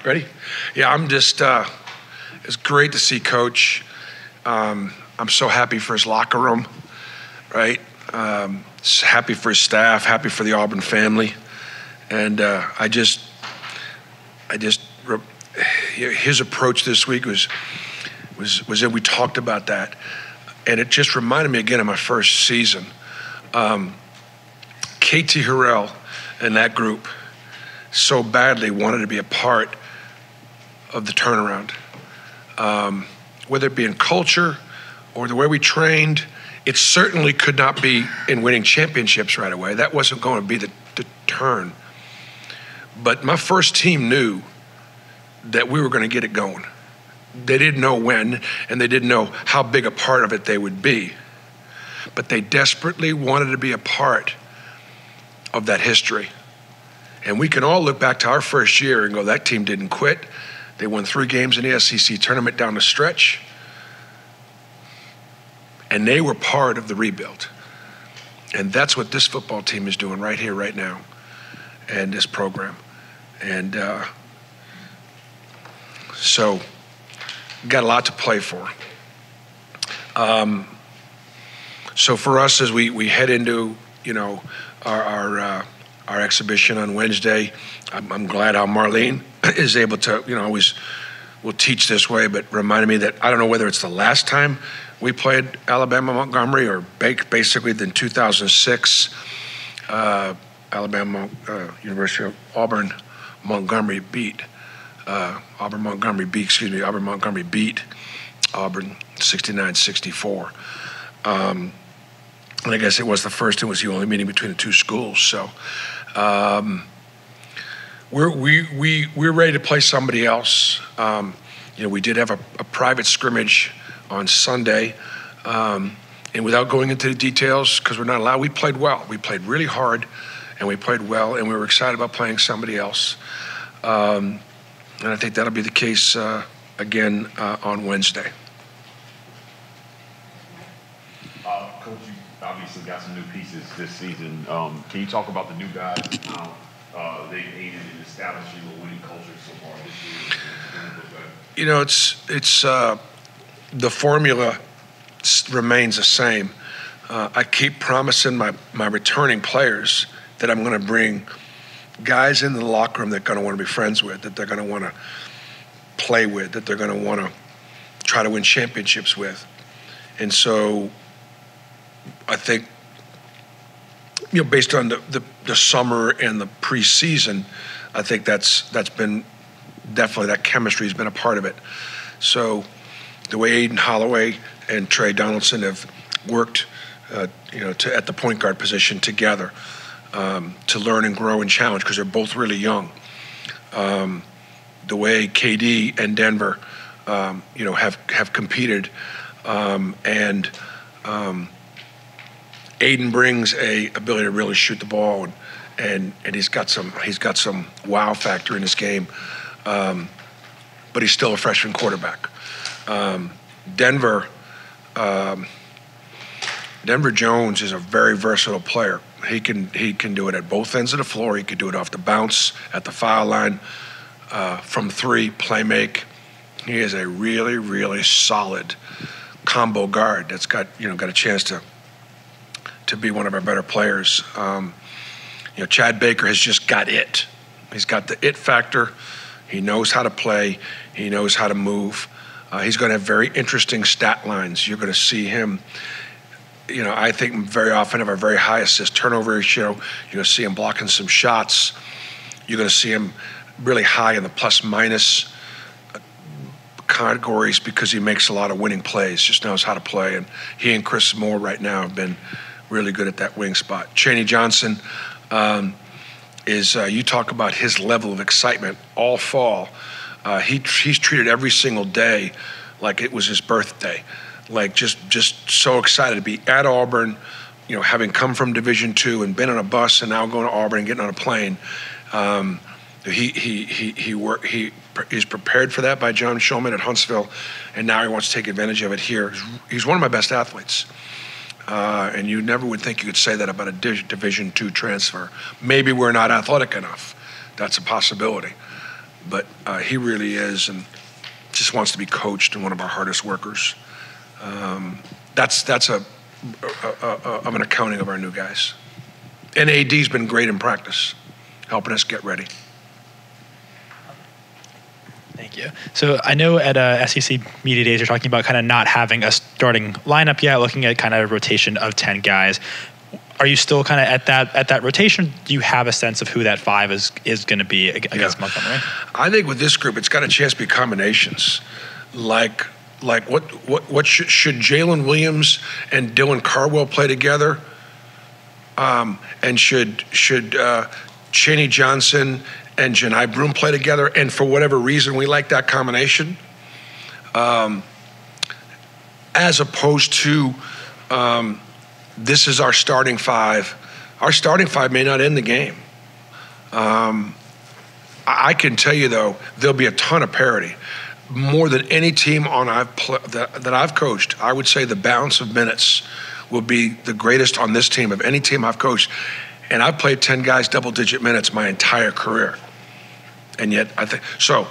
Ready? Yeah, I'm just, it's great to see Coach. I'm so happy for his locker room, right? Happy for his staff, happy for the Auburn family. And his approach this week was that we talked about that. And it just reminded me again of my first season. KT Harrell and that group so badly wanted to be a part of the turnaround. Whether it be in culture or the way we trained, it certainly could not be in winning championships right away. That wasn't going to be the turn. But my first team knew that we were going to get it going. They didn't know when, and they didn't know how big a part of it they would be. But they desperately wanted to be a part of that history. And we can all look back to our first year and go, that team didn't quit. They won 3 games in the SEC tournament down the stretch. And they were part of the rebuild. And that's what this football team is doing right here, right now, and this program. And so got a lot to play for. So for us, as we head into, our exhibition on Wednesday, I'm glad how Marlene is able to, always will teach this way, but reminded me that I don't know whether it's the last time we played Alabama-Montgomery or basically in 2006, University of Auburn-Montgomery beat Auburn-Montgomery beat Auburn 69-64. And I guess it was the first, it was the only meeting between the two schools. So we're ready to play somebody else. We did have a private scrimmage on Sunday. And without going into the details, because we're not allowed, we played well. We played really hard, and we played well, and we were excited about playing somebody else. And I think that'll be the case again on Wednesday. Coach, you obviously got some new pieces this season. Can you talk about the new guys and how they've aided in establishing a winning culture so far this year? It's the formula remains the same. I keep promising my returning players that I'm going to bring guys in the locker room that they're going to want to be friends with, that they're going to want to play with, that they're going to want to try to win championships with. And so I think, based on the summer and the preseason, I think that's been definitely, that chemistry has been a part of it. So the way Aiden Holloway and Trey Donaldson have worked, at the point guard position together, to learn and grow and challenge, because they're both really young. The way KD and Denver, have competed, and Aiden brings a ability to really shoot the ball, and he's got some wow factor in his game, but he's still a freshman quarterback. Denver Jones is a very versatile player. He can do it at both ends of the floor. He can do it off the bounce, at the foul line, from 3, play make. He is a really, really solid combo guard that's got a chance to be one of our better players. Chad Baker has just got it. He's got the it factor. He knows how to play. He knows how to move. He's going to have very interesting stat lines. You're going to see him, I think very often have a very high assist turnover ratio. You're going to see him blocking some shots. You're going to see him really high in the plus minus categories, because he makes a lot of winning plays, just knows how to play. And he and Chris Moore right now have been really good at that wing spot. Chaney Johnson you talk about his level of excitement all fall. He's treated every single day like it was his birthday, like just so excited to be at Auburn, having come from Division II and been on a bus and now going to Auburn and getting on a plane. He's prepared for that by John Shulman at Huntsville, and now he wants to take advantage of it here. He's one of my best athletes. And you never would think you could say that about a Division II transfer. Maybe we're not athletic enough. That's a possibility. but he really is, and just wants to be coached and one of our hardest workers. That's of an accounting of our new guys. And AD's been great in practice, helping us get ready. Thank you. So I know at SEC Media Days, you're talking about kind of not having a starting lineup yet, looking at kind of a rotation of 10 guys. Are you still kind of at that rotation? Do you have a sense of who that 5 is going to be against Montgomery? I think with this group, it's got a chance to be combinations. Like what should Jalen Williams and Dylan Cardwell play together? And should Chaney Johnson and Janai Broom play together? And for whatever reason, we like that combination. As opposed to this is our starting 5. Our starting 5 may not end the game. I can tell you, though, there'll be a ton of parity. More than any team that I've coached, I would say the balance of minutes will be the greatest on this team of any team I've coached. And I've played 10 guys double-digit minutes my entire career. And yet, I think, so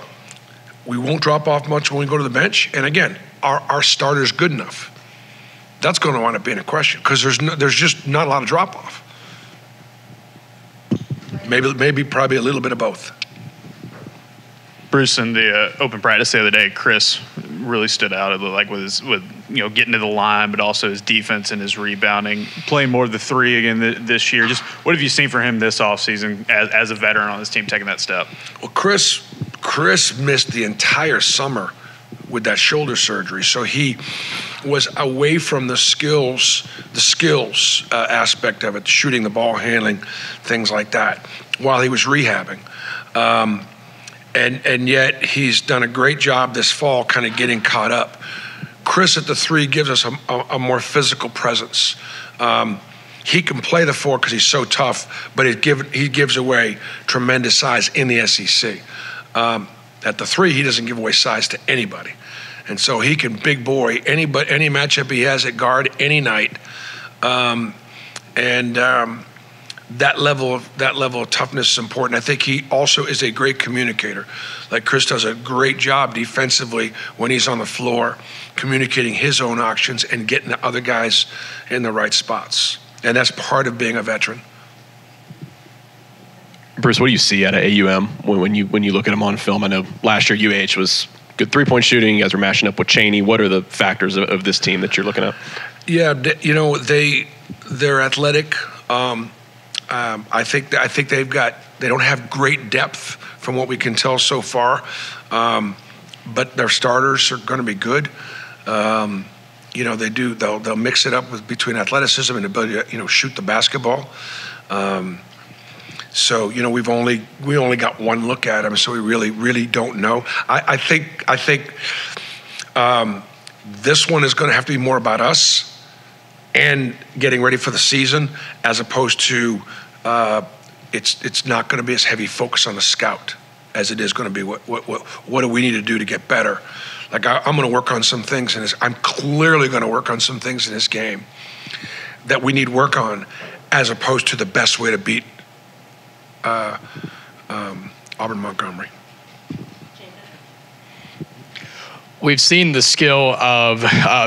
we won't drop off much when we go to the bench. And again, our starter's good enough. That's going to wind up being a question because there's just not a lot of drop-off. Maybe probably a little bit of both. Bruce, in the open practice the other day, Chris really stood out with getting to the line, but also his defense and his rebounding, playing more of the 3 again this year. Just what have you seen from him this offseason as a veteran on this team taking that step? Well, Chris missed the entire summer with that shoulder surgery, so he was away from the skills aspect of it, shooting the ball, handling, things like that, while he was rehabbing. And yet he's done a great job this fall kind of getting caught up. Chris at the 3 gives us a more physical presence. He can play the 4 because he's so tough, but he gives away tremendous size in the SEC. At the 3, he doesn't give away size to anybody. And so he can big boy any matchup he has at guard any night. That level of toughness is important. I think he also is a great communicator. Like Chris does a great job defensively when he's on the floor, communicating his own actions and getting the other guys in the right spots. And that's part of being a veteran. Bruce, what do you see out of AUM when you look at him on film? I know last year UH was good 3-point shooting. You guys were mashing up with Chaney. What are the factors of this team that you're looking at? Yeah, they're athletic. I think they don't have great depth from what we can tell so far, but their starters are going to be good. They'll mix it up between athleticism and ability to shoot the basketball. So we only got one look at them, so we really don't know. I think this one is going to have to be more about us and getting ready for the season, as opposed to it's not going to be as heavy focus on the scout as it is going to be what do we need to do to get better. Like I'm going to work on some things in this. I'm clearly going to work on some things in this game that we need work on, as opposed to the best way to beat Auburn-Montgomery. We've seen the skill of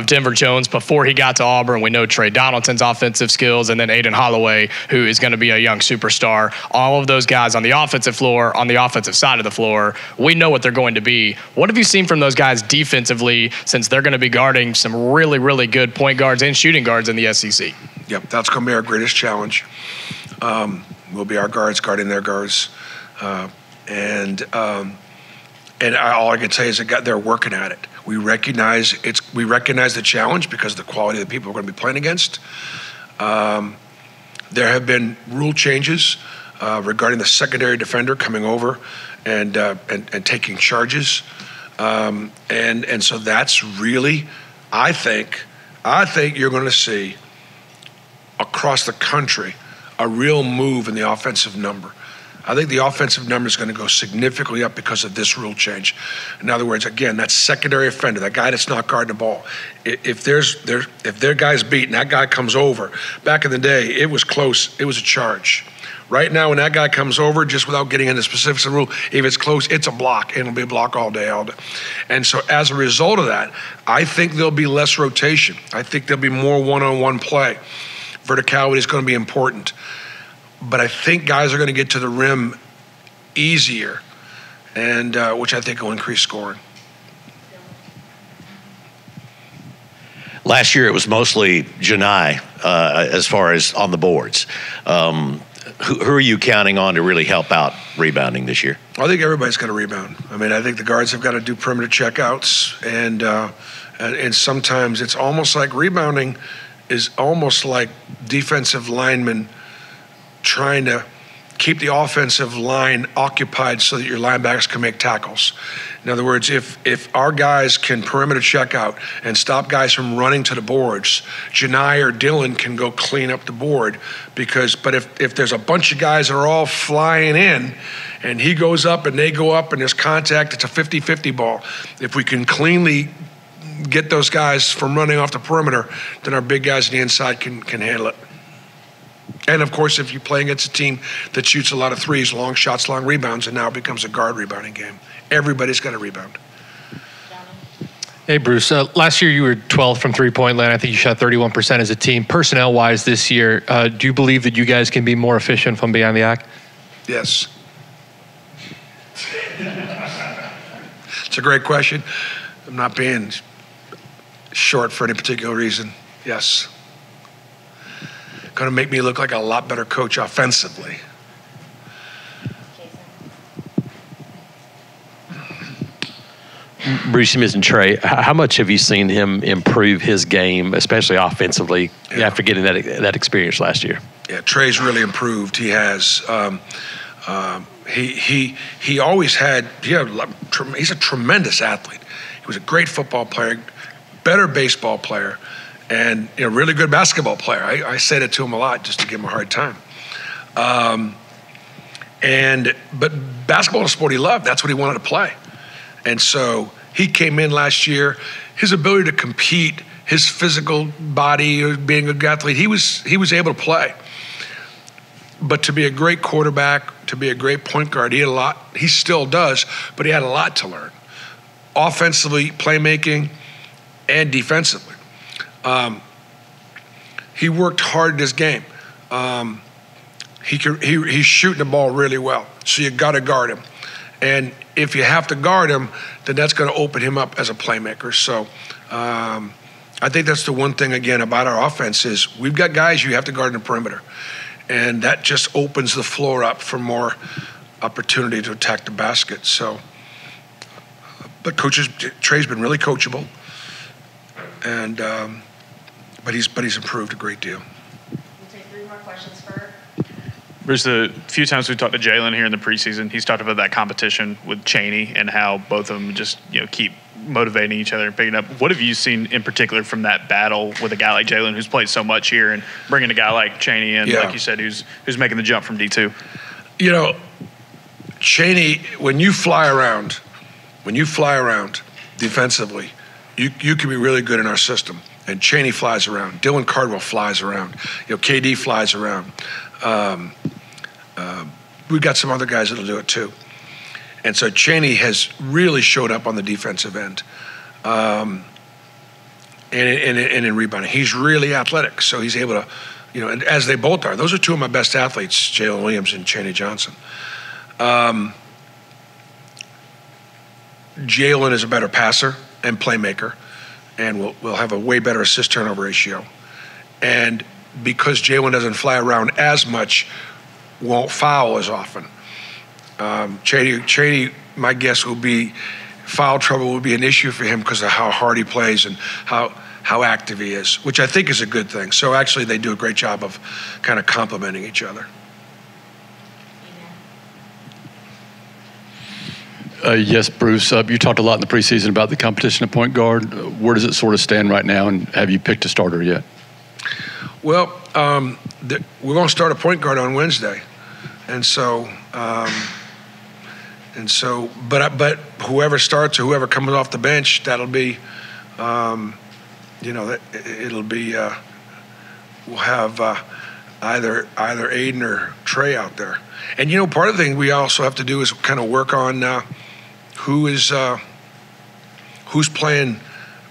Denver Jones before he got to Auburn. We know Trey Donaldson's offensive skills, and then Aiden Holloway, who is going to be a young superstar. All of those guys on the offensive floor, on the offensive side of the floor, we know what they're going to be. What have you seen from those guys defensively, since they're going to be guarding some really, really good point guards and shooting guards in the SEC? Yep, that's going to be our greatest challenge. Will be our guards guarding their guards. And all I can say is that they're working at it. We recognize the challenge because of the quality of the people we're going to be playing against. There have been rule changes regarding the secondary defender coming over and taking charges, and so that's really, I think you're going to see across the country a real move in the offensive number. I think the offensive number is going to go significantly up because of this rule change. In other words, again, that secondary offender, that guy that's not guarding the ball, if their guy's beat and that guy comes over, back in the day, it was close, it was a charge. Right now, when that guy comes over, just without getting into specifics of the rule, if it's close, it's a block, and it'll be a block all day, all day. And so as a result of that, I think there'll be less rotation. I think there'll be more one-on-one play. Verticality is going to be important. But I think guys are going to get to the rim easier, and which I think will increase scoring. Last year, it was mostly Janai as far as on the boards. Who are you counting on to really help out rebounding this year? I think everybody's got to rebound. I mean, I think the guards have got to do perimeter checkouts, and sometimes it's almost like rebounding is almost like defensive linemen trying to keep the offensive line occupied so that your linebackers can make tackles. In other words, if our guys can perimeter check out and stop guys from running to the boards, Janai or Dylan can go clean up the board. But if there's a bunch of guys that are all flying in and he goes up and they go up and there's contact, it's a 50-50 ball. If we can cleanly get those guys from running off the perimeter, then our big guys on the inside can handle it. And, of course, if you play against a team that shoots a lot of threes, long shots, long rebounds, and now it becomes a guard rebounding game. Everybody's got to rebound. Hey, Bruce. Last year you were 12th from three-point land. I think you shot 31% as a team. Personnel-wise this year, do you believe that you guys can be more efficient from behind the arc? Yes. It's a great question. I'm not being short for any particular reason. Yes. Going to make me look like a lot better coach offensively. Bruce, you mentioned Trey. How much have you seen him improve his game, especially offensively, after getting that experience last year? Yeah, Trey's really improved. He has. He always had. He's a tremendous athlete. He was a great football player, better baseball player, and really good basketball player. I say that to him a lot just to give him a hard time. But basketball is a sport he loved. That's what he wanted to play. And so he came in last year. His ability to compete, his physical body, being a good athlete, he was able to play. But to be a great quarterback, to be a great point guard, he had a lot. He still does, but he had a lot to learn. Offensively, playmaking, and defensively. He worked hard in his game. He's shooting the ball really well, so you got to guard him. And if you have to guard him, then that's going to open him up as a playmaker. So I think that's the one thing, again, about our offense is we've got guys you have to guard in the perimeter. And that just opens the floor up for more opportunity to attack the basket. So, but Trey's been really coachable. And but he's improved a great deal. We'll take 3 more questions for. Bruce, the few times we talked to Jalen here in the preseason, he's talked about that competition with Chaney and how both of them just keep motivating each other and picking up. What have you seen in particular from that battle with a guy like Jalen who's played so much here and bringing a guy like Chaney in, like you said, who's making the jump from D2? Chaney, when you fly around defensively, you can be really good in our system. And Chaney flies around. Dylan Cardwell flies around. KD flies around. We've got some other guys that'll do it too. And so Chaney has really showed up on the defensive end. And in rebounding. He's really athletic, so he's able to, and as they both are. Those are 2 of my best athletes, Jalen Williams and Chaney Johnson. Jalen is a better passer and playmaker, and will have a way better assist turnover ratio. And because Jalen doesn't fly around as much, won't foul as often. Chaney, my guess will be foul trouble will be an issue for him because of how hard he plays and how active he is, which I think is a good thing. So actually they do a great job of kind of complementing each other. Yes, Bruce, you talked a lot in the preseason about the competition at point guard. Where does it sort of stand right now, and have you picked a starter yet? Well, we're going to start a point guard on Wednesday. And so, but whoever starts or whoever comes off the bench, that'll be, it'll be, we'll have either Aiden or Trey out there. And, part of the thing we also have to do is kind of work on who's playing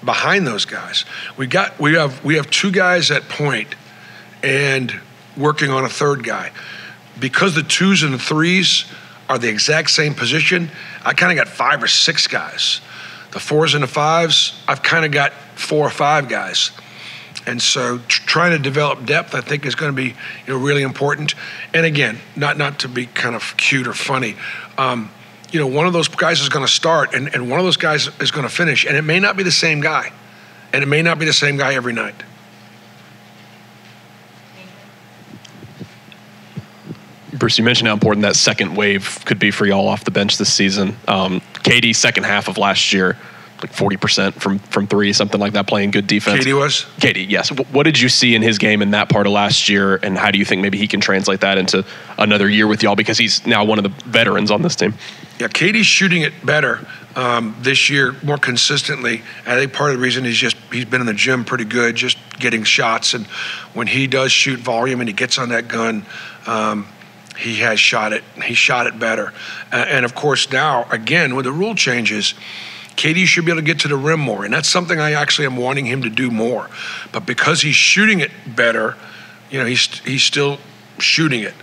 behind those guys. We have 2 guys at point and working on a 3rd guy. Because the 2s and the 3s are the exact same position, I kind of got 5 or 6 guys. The 4s and the 5s, I've kind of got 4 or 5 guys. And so trying to develop depth, I think, is going to be really important. And again, not to be kind of cute or funny, one of those guys is going to start, and one of those guys is going to finish, and it may not be the same guy, and it may not be the same guy every night. Bruce, you mentioned how important that second wave could be for y'all off the bench this season. KD, second half of last year, like 40% from 3, something like that, playing good defense. KD was? KD, yes. What did you see in his game in that part of last year, and how do you think maybe he can translate that into another year with y'all, because he's now one of the veterans on this team? Yeah, KD's shooting it better this year, more consistently. I think part of the reason he's been in the gym pretty good, just getting shots, and when he does shoot volume and he gets on that gun, he has shot it. He shot it better. And of course now, again, with the rule changes, KD should be able to get to the rim more, and that's something I actually am wanting him to do more. But because he's shooting it better, he's still shooting it.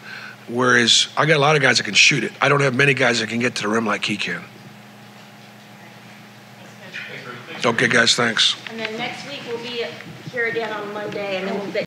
Whereas I got a lot of guys that can shoot it. I don't have many guys that can get to the rim like he can. Okay, guys, thanks. And then next week we'll be here again on Monday, and then we'll